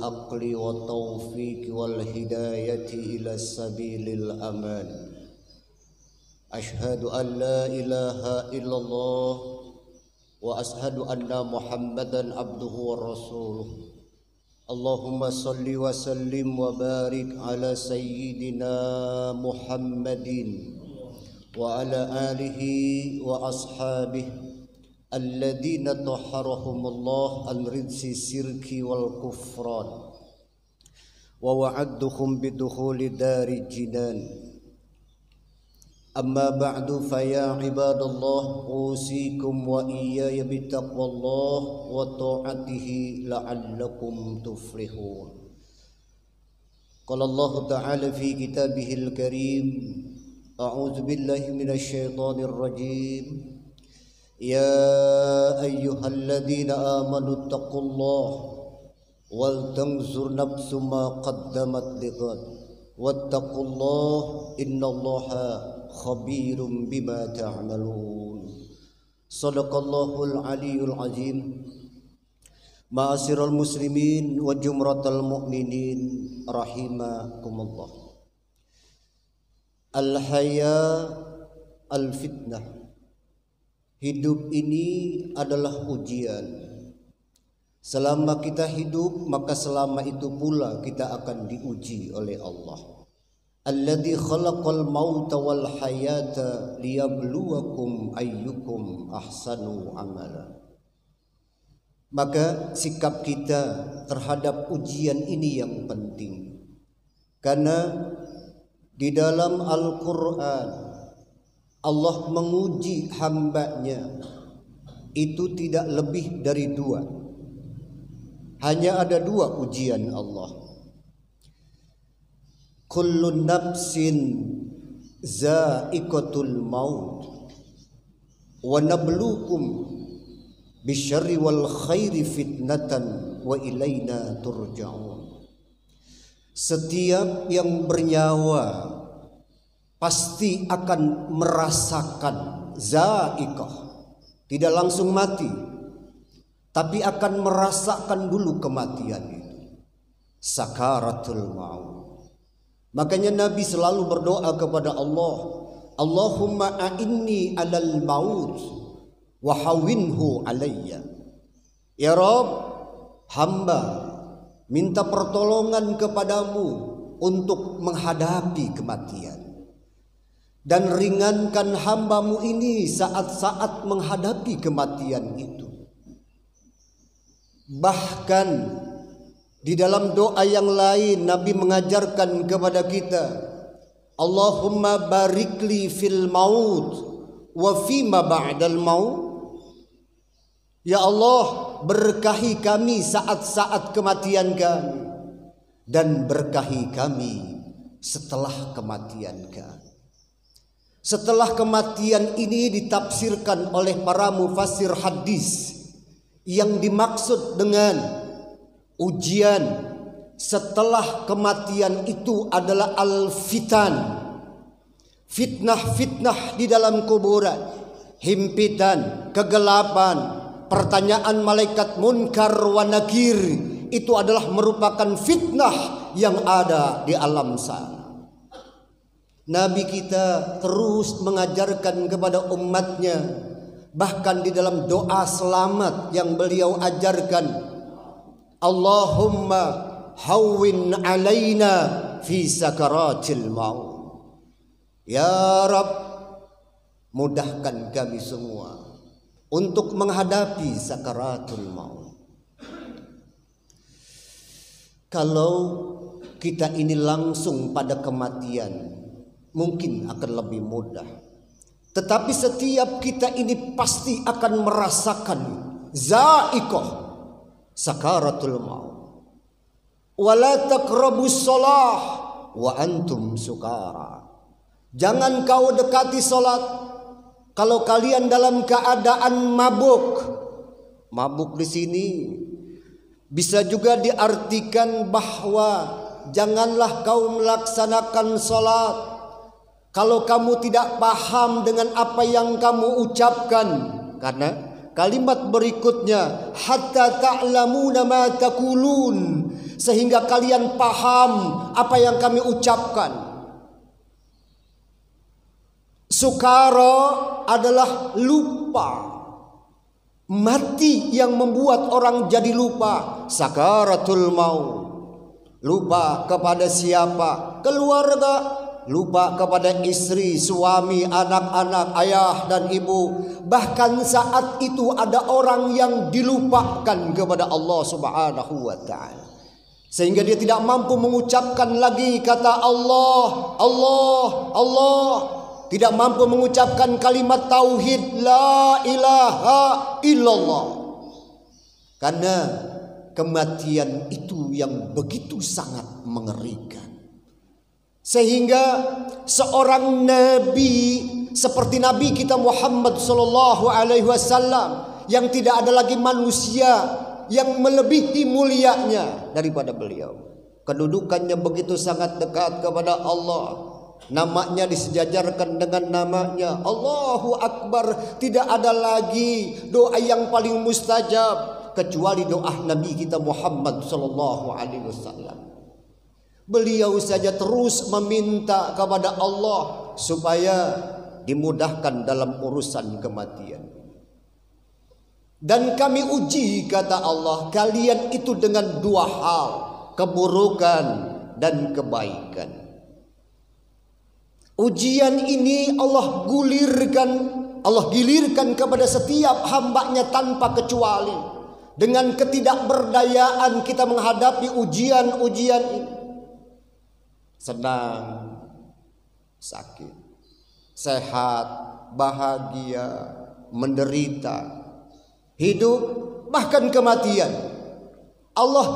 والعقل والتوفيق والهداية إلى السبيل الأمان. أشهد أن لا إله إلا الله وأشهد أن محمدا عبده ورسوله. اللهم صل وسلم وبارك على سيدنا محمد وعلى آله وأصحابه الذين طهرهم الله عن رجس الشرك والكفران ووعدهم بدخول دار الجنان. أما بعد فيا عباد الله أوصيكم وإياي بتقوى الله وطاعته لعلكم تفلحون. قال الله تعالى في كتابه الكريم: أعوذ بالله من الشيطان الرجيم. يا أيها الذين آمنوا اتقوا الله ولتنظر نفس ما قدمت لغد واتقوا الله إن الله خبير بما تعملون. صدق الله العلي العظيم. معاشر المسلمين وجمرة المؤمنين رحمكم الله. Al-haya al-fitnah. Hidup ini adalah ujian. Selama kita hidup, maka selama itu pula kita akan diuji oleh Allah. Alladzi khalaqal mauta wal hayata liyabluwakum ayyukum ahsanu amala. Maka sikap kita terhadap ujian ini yang penting. Karena di dalam Al-Quran Allah menguji hambanya itu tidak lebih dari dua. Hanya ada dua ujian Allah. Kullu nafsin za'iqatul maut wa nabluukum bisyarri wal khairi fitnatan wa ilaina turja'un. Setiap yang bernyawa pasti akan merasakan za'iqah, tidak langsung mati, tapi akan merasakan dulu kematian itu, sakaratul maut. Makanya Nabi selalu berdoa kepada Allah, Allahumma a'inni alal maut wa hawinhu alayya. Ya Rabb, hamba minta pertolongan kepadamu untuk menghadapi kematian, dan ringankan hambamu ini saat-saat menghadapi kematian itu. Bahkan di dalam doa yang lain Nabi mengajarkan kepada kita, Allahumma barikli fil maut wa fima ba'dal maut. Ya Allah, berkahi kami saat-saat kematian kami, dan berkahi kami setelah kematian kami. Setelah kematian ini ditafsirkan oleh para mufassir hadis, yang dimaksud dengan ujian setelah kematian itu adalah al-fitan, fitnah-fitnah di dalam kuburan, himpitan, kegelapan, pertanyaan malaikat munkar wa nakir. Itu adalah merupakan fitnah yang ada di alam sana. Nabi kita terus mengajarkan kepada umatnya, bahkan di dalam doa selamat yang beliau ajarkan, Allahumma hawwin alaina fi sakaratil maut. Ya Rabb, mudahkan kami semua untuk menghadapi sakaratul maut. Kalau kita ini langsung pada kematian, mungkin akan lebih mudah. Tetapi setiap kita ini pasti akan merasakan za'iqah, sakaratul maut. Wala taqrabus shalah wa antum sukara. Jangan kau dekati salat kalau kalian dalam keadaan mabuk. Mabuk di sini bisa juga diartikan bahwa janganlah kau melaksanakan salat kalau kamu tidak paham dengan apa yang kamu ucapkan. Karena kalimat berikutnya, hatta ta'lamuna ma taqulun, sehingga kalian paham apa yang kami ucapkan. Sukara adalah lupa. Mati yang membuat orang jadi lupa. Sakaratul maut. Lupa kepada siapa? Keluarga. Lupa kepada istri, suami, anak-anak, ayah dan ibu. Bahkan saat itu ada orang yang dilupakan kepada Allah Subhanahu wa ta'ala, sehingga dia tidak mampu mengucapkan lagi kata Allah, Allah, Allah. Tidak mampu mengucapkan kalimat tauhid la ilaha illallah. Karena kematian itu yang begitu sangat mengerikan. Sehingga seorang nabi seperti Nabi kita Muhammad sallallahu alaihi wasallam, yang tidak ada lagi manusia yang melebihi mulianya daripada beliau. Kedudukannya begitu sangat dekat kepada Allah. Namanya disejajarkan dengan namanya Allahu Akbar. Tidak ada lagi doa yang paling mustajab kecuali doa Nabi kita Muhammad sallallahu alaihi wasallam. Beliau saja terus meminta kepada Allah supaya dimudahkan dalam urusan kematian. Dan kami uji, kata Allah, kalian itu dengan dua hal, keburukan dan kebaikan. Ujian ini Allah gilirkan kepada setiap hambanya tanpa kecuali. Dengan ketidakberdayaan kita menghadapi ujian-ujian ini. Senang, sakit, sehat, bahagia, menderita, hidup, bahkan kematian. Allah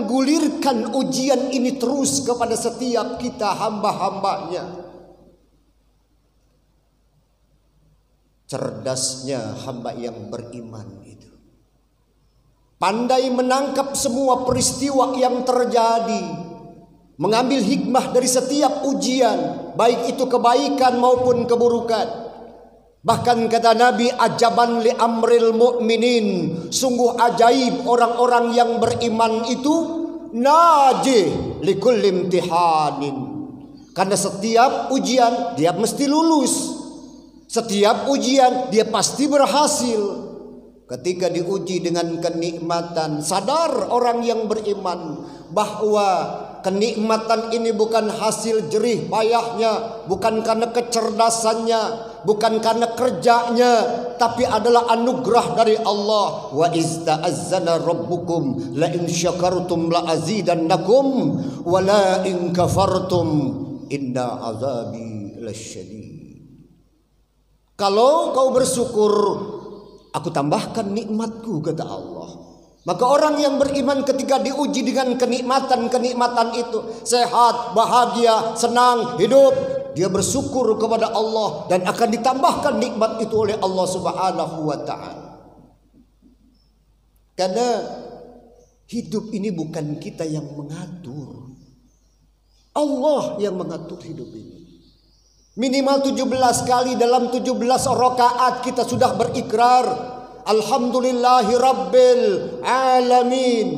gulirkan ujian ini terus kepada setiap kita hamba-hambanya. Cerdasnya hamba yang beriman itu, pandai menangkap semua peristiwa yang terjadi, mengambil hikmah dari setiap ujian, baik itu kebaikan maupun keburukan. Bahkan kata Nabi, ajaban li amril mu'minin, sungguh ajaib orang-orang yang beriman itu, najih li kulli imtihanin. Karena setiap ujian dia mesti lulus. Setiap ujian dia pasti berhasil. Ketika diuji dengan kenikmatan, sadar orang yang beriman bahwa kenikmatan ini bukan hasil jerih payahnya, bukan karena kecerdasannya, bukan karena kerjanya, tapi adalah anugerah dari Allah. Wa izta'azzana rabbukum la in syakartum la azidannakum wa la in kafartum inna azabi lasyadid. Kalau kau bersyukur, aku tambahkan nikmatku, kata Allah. Maka orang yang beriman ketika diuji dengan kenikmatan itu, sehat, bahagia, senang, hidup, dia bersyukur kepada Allah dan akan ditambahkan nikmat itu oleh Allah Subhanahu wa ta'ala. Karena hidup ini bukan kita yang mengatur, Allah yang mengatur hidup ini. Minimal 17 kali dalam 17 rakaat kita sudah berikrar, alhamdulillahi rabbil alamin.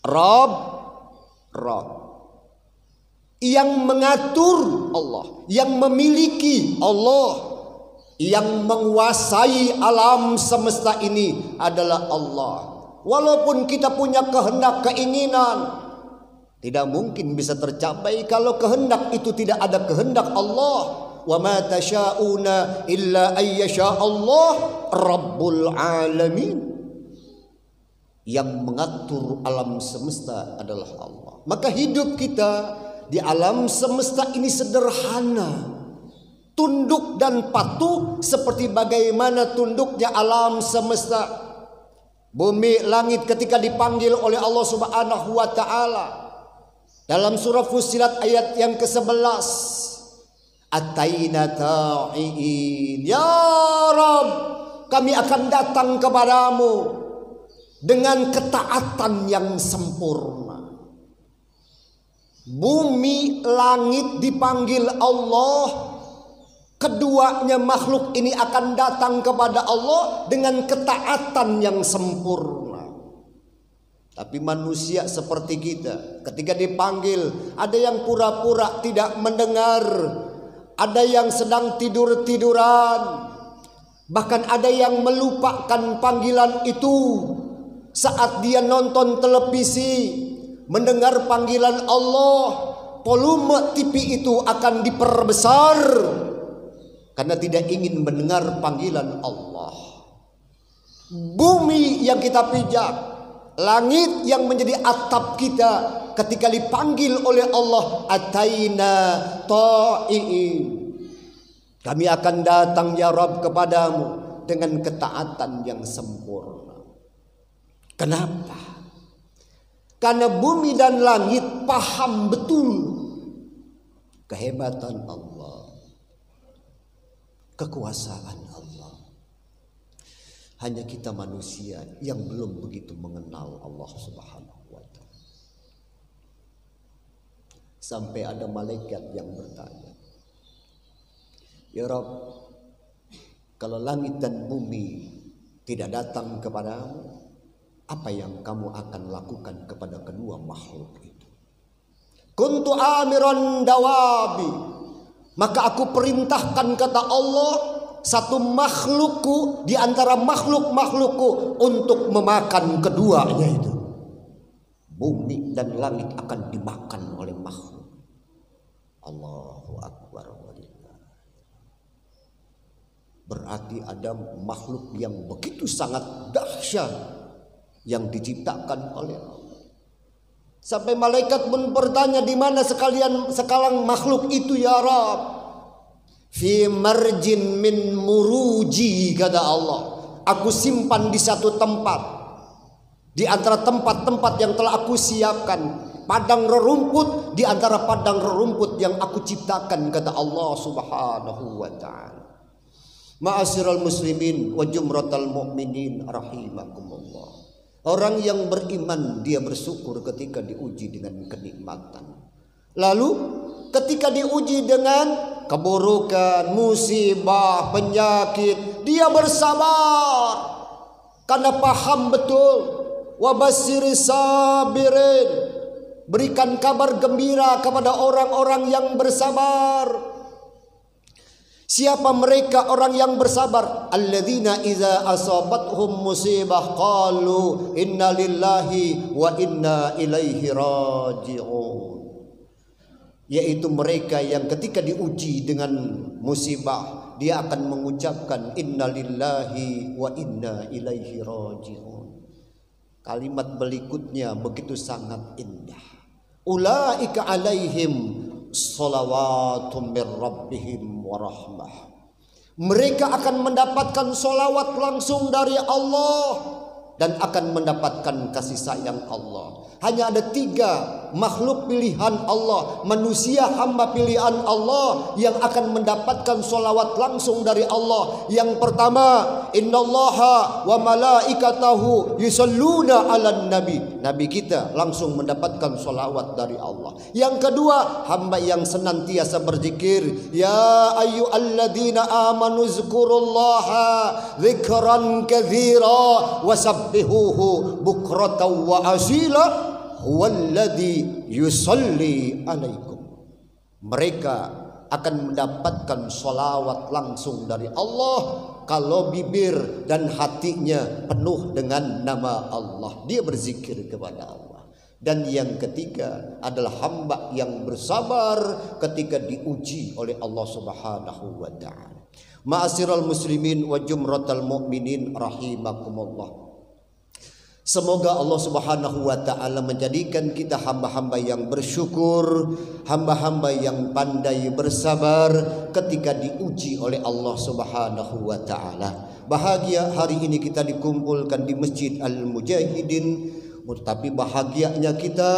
Rabb yang mengatur Allah, yang memiliki Allah, yang menguasai alam semesta ini adalah Allah. Walaupun kita punya kehendak, keinginan, tidak mungkin bisa tercapai kalau kehendak itu tidak ada kehendak Allah. Wa ma tasyauna illa ayyasha Allah rabbul alamin. Yang mengatur alam semesta adalah Allah. Maka hidup kita di alam semesta ini sederhana, tunduk dan patuh seperti bagaimana tunduknya alam semesta. Bumi langit ketika dipanggil oleh Allah Subhanahu wa ta'ala dalam surah Fussilat ayat yang ke-11, Ataina ta'iin, ya Rabb, kami akan datang kepadamu dengan ketaatan yang sempurna. Bumi langit dipanggil Allah, keduanya makhluk ini akan datang kepada Allah dengan ketaatan yang sempurna. Tapi manusia seperti kita, ketika dipanggil, ada yang pura-pura tidak mendengar, ada yang sedang tidur-tiduran, bahkan ada yang melupakan panggilan itu. Saat dia nonton televisi, mendengar panggilan Allah, volume TV itu akan diperbesar karena tidak ingin mendengar panggilan Allah. Bumi yang kita pijak, langit yang menjadi atap kita, ketika dipanggil oleh Allah, ataina ta'iin, kami akan datang ya Rabb kepadamu dengan ketaatan yang sempurna. Kenapa? Karena bumi dan langit paham betul kehebatan Allah, kekuasaan Allah. Hanya kita manusia yang belum begitu mengenal Allah Subhanahu wa ta'ala. Sampai ada malaikat yang bertanya, ya Rabb, kalau langit dan bumi tidak datang kepadamu, apa yang kamu akan lakukan kepada kedua makhluk itu? Kuntu amiran dawabi, maka aku perintahkan, kata Allah, satu makhlukku di antara makhluk-makhlukku untuk memakan keduanya itu. Bumi dan langit akan dimakan oleh makhluk. Allahu Akbar. Berarti ada makhluk yang begitu sangat dahsyat yang diciptakan oleh Allah. Sampai malaikat pun bertanya, di mana sekarang makhluk itu ya Rabb? Fi marjin min muruji, kata Allah. Aku simpan di satu tempat, di antara tempat-tempat yang telah aku siapkan. Padang rerumput di antara padang rerumput yang aku ciptakan, kata Allah Subhanahu wa ta'ala. Ma'asyiral muslimin wa jumratal mu'minin rahimakumullah. Orang yang beriman dia bersyukur ketika diuji dengan kenikmatan. Lalu ketika diuji dengan keburukan, musibah, penyakit, dia bersabar karena paham betul. Wa basyiris sabirin, berikan kabar gembira kepada orang-orang yang bersabar. Siapa mereka orang yang bersabar? Alladzina idza asabathum musibah qalu inna lillahi wa inna ilaihi raji'un. Yaitu mereka yang ketika diuji dengan musibah, dia akan mengucapkan inna lillahi wa inna ilaihi raji'un. Kalimat berikutnya begitu sangat indah. Ulaika alaihim shalawatum mir rabbihim wa rahmah. Mereka akan mendapatkan salawat langsung dari Allah dan akan mendapatkan kasih sayang Allah. Hanya ada 3 makhluk pilihan Allah, manusia hamba pilihan Allah yang akan mendapatkan salawat langsung dari Allah. Yang pertama, innallaha wa malaikatahu yusalluna 'alan nabi. Nabi kita langsung mendapatkan salawat dari Allah. Yang kedua, hamba yang senantiasa berzikir, ya ayyuhalladzina amanu zkurullaha dzikran katsira wasabbihuhu bukratan wa asila huwallazi yusalli alaikum. Mereka akan mendapatkan sholawat langsung dari Allah kalau bibir dan hatinya penuh dengan nama Allah. Dia berzikir kepada Allah. Dan yang ketiga adalah hamba yang bersabar ketika diuji oleh Allah Subhanahu wa ta'ala. Ma'asyiral muslimin wa jumratal mu'minin rahimakumullah. Semoga Allah Subhanahu wa ta'ala menjadikan kita hamba-hamba yang bersyukur, hamba-hamba yang pandai bersabar ketika diuji oleh Allah Subhanahu wa ta'ala. Bahagia hari ini kita dikumpulkan di Masjid Al-Mujahidin, tapi bahagianya kita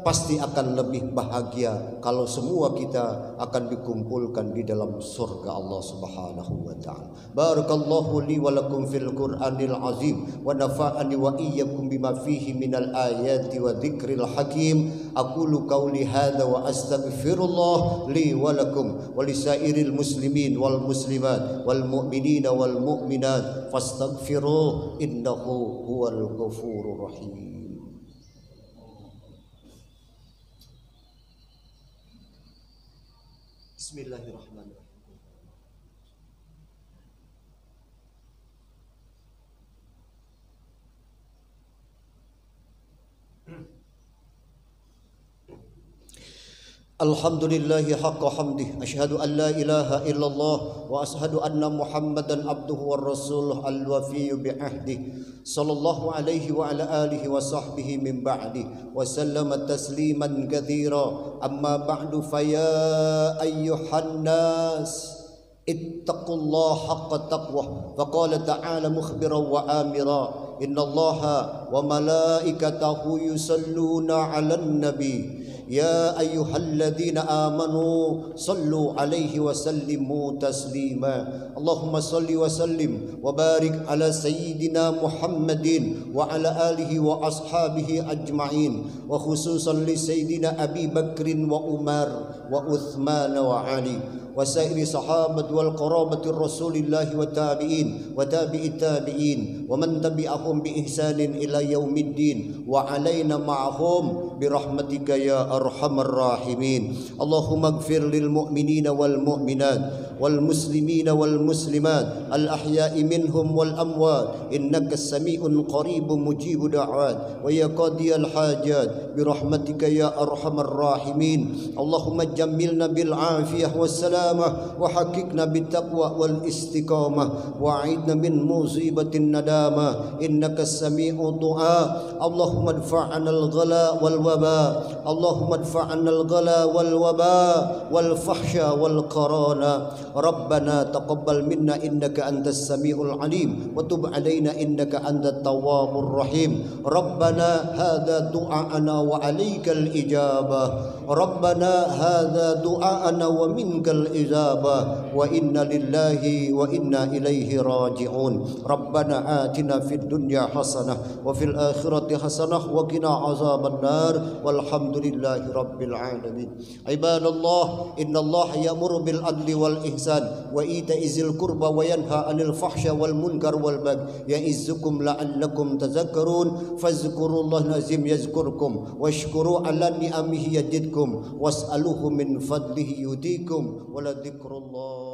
pasti akan lebih bahagia kalau semua kita akan dikumpulkan di dalam surga Allah Subhanahu wa ta'ala. Barakallahu li wa lakum fil Qur'anil azim wa nafa'ani wa iyyakum bima fihi minal ayati wa dzikril hakim. Aqulu qawli hadza wa astaghfirullah li wa lakum wa lisairil muslimin wal muslimat wal mu'minina wal mu'minat fastaghfiruh innahu huwal ghafurur rahim. Bismillahirrahmanirrahim. Alhamdulillahi haqqa hamdih, asyhadu an la ilaha illallah wa asyhadu anna Muhammadan abduhu war rasuluh al-wafiyyu bi ahdi sallallahu alaihi wa ala alihi wa sahbihi min ba'di wa sallama tasliman katsira. Amma ba'du, faya ayyuhan nas ittaqullaha haqqa taqwah. Faqala ta'ala mukhbiran wa amira, innallaha wa malaikatahu yusalluna 'alan nabi ya ayyuhalladzina amanu sallu alaihi wa sallimu taslima. Allahumma salli wa sallim wa barik ala sayyidina Muhammadin wa ala alihi wa ashabihi ajma'in, wa khususan li sayyidina Abi Bakrin wa Umar wa Uthman wa Ali wa sairi sahabat wal qarabati rasulillahi wa tabi'in wa tabi'it tabi'in wa man tabi'ahum bi ihsanin ila yaumiddin wa alaina ma'ahum bi rahmatika ya arhamar rahimin. Allahumma ighfir lil mu'minina wal mu'minat wal muslimina wal muslimat al ahya'i minhum wal amwat innaka sami'un qaribun mujibud da'wat wa ya qadiyal hajat bi rahmatika ya arhamar rahimin. Allahumma jammilna bil afiyah was salam وحققنا بالتقوى والاستقامة وأعذنا من مصيبة الندامة إنك السميع الدعاء. اللهم ادفع عنا الغلا والوباء، اللهم ادفع عنا الغلا والوباء والفحش والقرانة. ربنا تقبل منا إنك أنت السميع العليم وتب علينا إنك أنت التواب الرحيم. ربنا هذا دعاءنا وعليك الإجابة، ربنا هذا دعاءنا ومنك الإجابة وإنا لله وإنا إليه راجعون. ربنا آتنا في الدنيا حسنة وفي الآخرة حسنة وقنا عذاب النار والحمد لله رب العالمين. عباد الله، إن الله يأمر بالعدل والإحسان وإيتاء ذي القربى وينهى عن الفحشاء والمنكر والبغي يعظكم لعلكم تذكرون. فاذكروا الله العظيم يذكركم واشكروا على نعمه يزدكم واسألوه من فضله يؤتيكم ولذكر الله